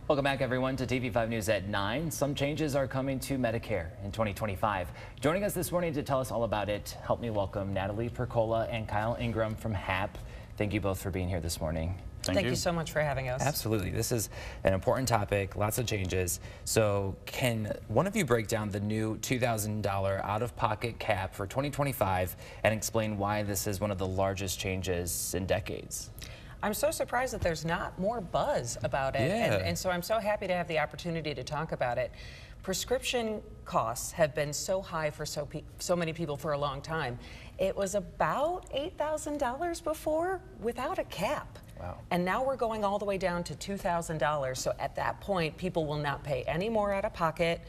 Welcome back, everyone, to TV5 News at 9. Some changes are coming to Medicare in 2025. Joining us this morning to tell us all about it, help me welcome Natalie Percola and Kyle Ingram from HAP. Thank you both for being here this morning. Thank you so much for having us. Absolutely. This is an important topic, lots of changes. So can one of you break down the new $2,000 out-of-pocket cap for 2025 and explain why this is one of the largest changes in decades? I'm so surprised that there's not more buzz about it. Yeah. And so I'm so happy to have the opportunity to talk about it. Prescription costs have been so high for so many people for a long time. It was about $8,000 before without a cap. Wow. And now we're going all the way down to $2,000. So at that point, people will not pay any more out of pocket.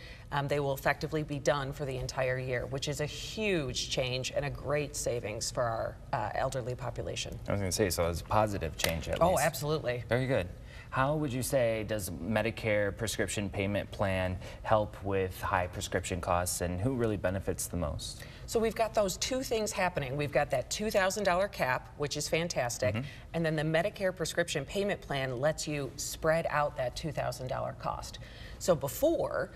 They will effectively be done for the entire year, which is a huge change and a great savings for our elderly population. I was going to say, so it's a positive change at least. Oh, absolutely. Very good. How would you say does Medicare prescription payment plan help with high prescription costs, and who really benefits the most? So we've got those two things happening. We've got that $2,000 cap, which is fantastic, and then the Medicare prescription payment plan lets you spread out that $2,000 cost. So before,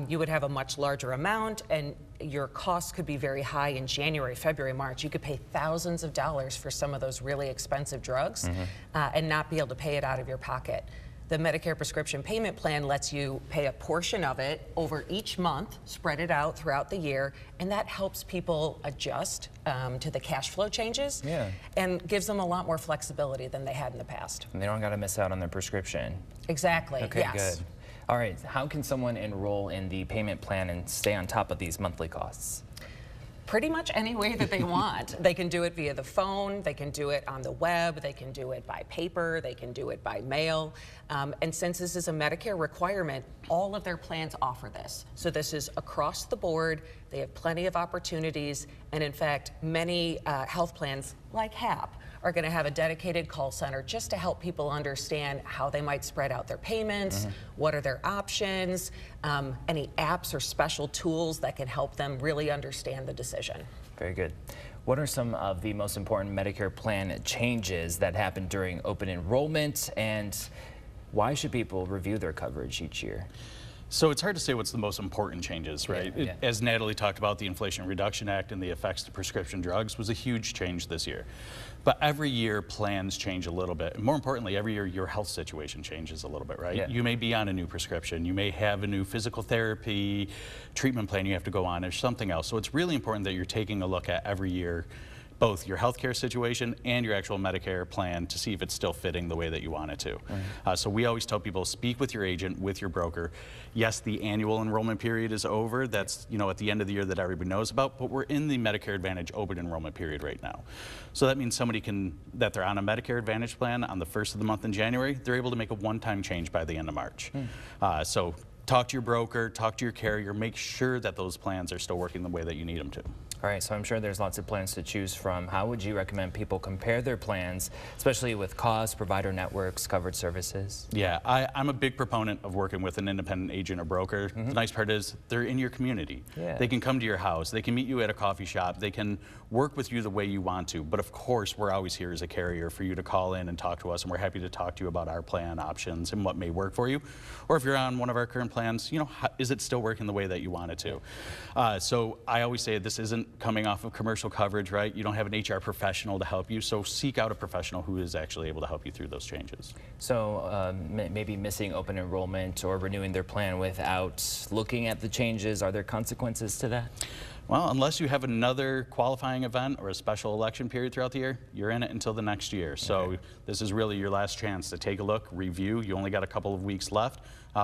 you would have a much larger amount, and your costs could be very high in January, February, March. You could pay thousands of dollars for some of those really expensive drugs and not be able to pay it out of your pocket. The Medicare prescription payment plan lets you pay a portion of it over each month, spread it out throughout the year, and that helps people adjust to the cash flow changes and gives them a lot more flexibility than they had in the past. And they don't got to miss out on their prescription. Exactly, Okay, yes. good. All right, how can someone enroll in the payment plan and stay on top of these monthly costs? Pretty much any way that they want. They can do it via the phone, they can do it on the web, they can do it by paper, they can do it by mail. And since this is a Medicare requirement, all of their plans offer this. So this is across the board. They have plenty of opportunities. And in fact, many health plans like HAP are going to have a dedicated call center just to help people understand how they might spread out their payments, what are their options, any apps or special tools that can help them really understand the decision. Very good. What are some of the most important Medicare plan changes that happen during open enrollment, and why should people review their coverage each year? So it's hard to say what's the most important changes, right? Yeah. As Natalie talked about, the Inflation Reduction Act and the effects to prescription drugs was a huge change this year. But every year plans change a little bit. And more importantly, every year your health situation changes a little bit, right? Yeah. You may be on a new prescription. You may have a new physical therapy treatment plan you have to go on, or something else. So it's really important that you're taking a look at every year both your healthcare situation and your actual Medicare plan to see if it's still fitting the way that you want it to. So we always tell people, speak with your agent, with your broker. Yes, the annual enrollment period is over. That's, you know, at the end of the year that everybody knows about, but we're in the Medicare Advantage open enrollment period right now. So that means somebody that they're on a Medicare Advantage plan on the first of the month in January, they're able to make a one-time change by the end of March. So talk to your broker, talk to your carrier, make sure that those plans are still working the way that you need them to. All right, so I'm sure there's lots of plans to choose from. How would you recommend people compare their plans, especially with cost, provider networks, covered services? Yeah, I'm a big proponent of working with an independent agent or broker. The nice part is they're in your community. Yeah. They can come to your house. They can meet you at a coffee shop. They can work with you the way you want to. But of course, we're always here as a carrier for you to call in and talk to us, and we're happy to talk to you about our plan options and what may work for you. Or if you're on one of our current plans, you know, is it still working the way that you want it to? So I always say this isn't coming off of commercial coverage, right? You don't have an HR professional to help you, so seek out a professional who is actually able to help you through those changes. So maybe missing open enrollment or renewing their plan without looking at the changes, are there consequences to that? Well, unless you have another qualifying event or a special election period throughout the year, you're in it until the next year. So this is really your last chance to take a look, review. You only got a couple of weeks left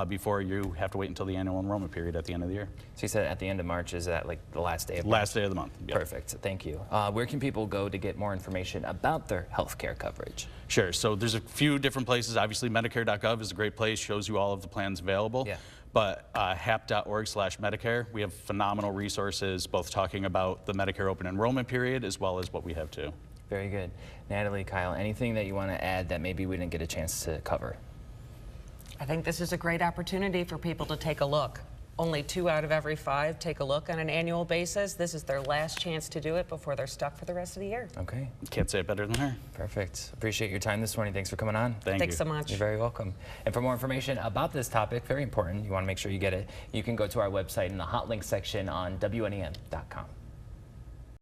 before you have to wait until the annual enrollment period at the end of the year. So you said at the end of March, is that like the last day of March? Last day of the month. Yep. Perfect, thank you. Where can people go to get more information about their health care coverage? Sure, so there's a few different places. Obviously, Medicare.gov is a great place, shows you all of the plans available. Yeah. But hap.org/Medicare, we have phenomenal resources, both talking about the Medicare open enrollment period as well as what we have too. Very good. Natalie, Kyle, anything that you want to add that maybe we didn't get a chance to cover? I think this is a great opportunity for people to take a look. Only 2 out of every 5 take a look on an annual basis. This is their last chance to do it before they're stuck for the rest of the year. Okay, Can't say it better than her. perfect. Appreciate your time this morning. Thanks for coming on. Thank Thanks you. so much. You're very welcome. And for more information about this topic, very important, you want to make sure you get it, you can go to our website in the hot link section on WNEM.com.